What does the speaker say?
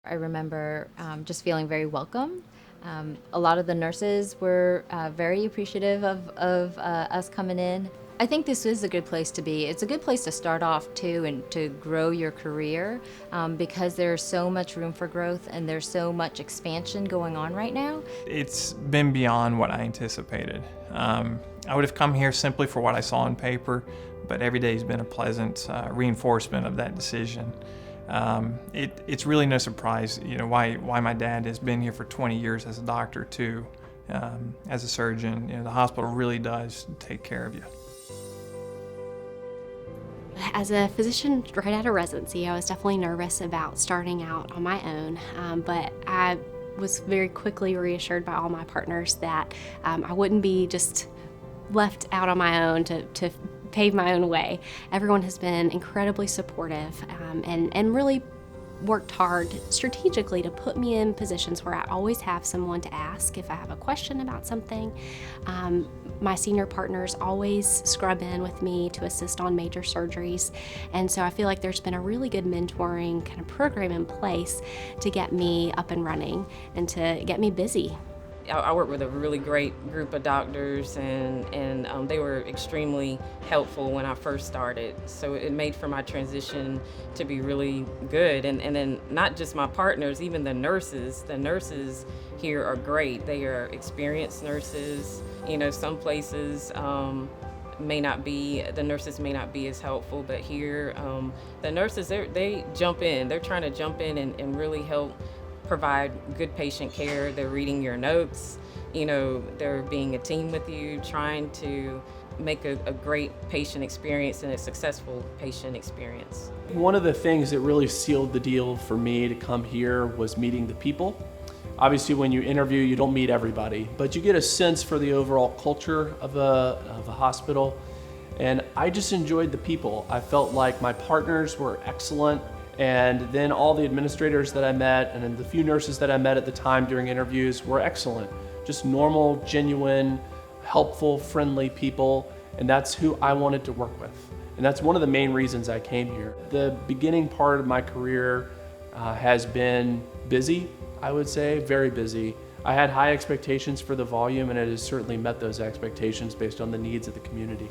I remember just feeling very welcome. A lot of the nurses were very appreciative of us coming in. I think this is a good place to be. It's a good place to start off too and to grow your career because there's so much room for growth and there's so much expansion going on right now. It's been beyond what I anticipated. I would have come here simply for what I saw on paper, but every day has been a pleasant reinforcement of that decision. It's really no surprise, why my dad has been here for 20 years as a doctor too, as a surgeon. The hospital really does take care of you. As a physician right out of residency, I was definitely nervous about starting out on my own, but I was very quickly reassured by all my partners that I wouldn't be just left out on my own to pave my own way. Everyone has been incredibly supportive and really worked hard strategically to put me in positions where I always have someone to ask if I have a question about something. My senior partners always scrub in with me to assist on major surgeries, and so I feel like there's been a really good mentoring kind of program in place to get me up and running and to get me busy. I work with a really great group of doctors, and they were extremely helpful when I first started. So it made for my transition to be really good. And then not just my partners, even the nurses. The nurses here are great. They are experienced nurses. Some places the nurses may not be as helpful, but here the nurses, they jump in. They're trying to jump in and really help provide good patient care. They're reading your notes, they're being a team with you, trying to make a great patient experience and a successful patient experience. One of the things that really sealed the deal for me to come here was meeting the people. Obviously, when you interview, you don't meet everybody, but you get a sense for the overall culture of a hospital. And I just enjoyed the people. I felt like my partners were excellent. And then all the administrators that I met and then the few nurses that I met at the time during interviews were excellent. Just normal, genuine, helpful, friendly people. And that's who I wanted to work with. And that's one of the main reasons I came here. The beginning part of my career has been busy, I would say, very busy. I had high expectations for the volume, and it has certainly met those expectations based on the needs of the community.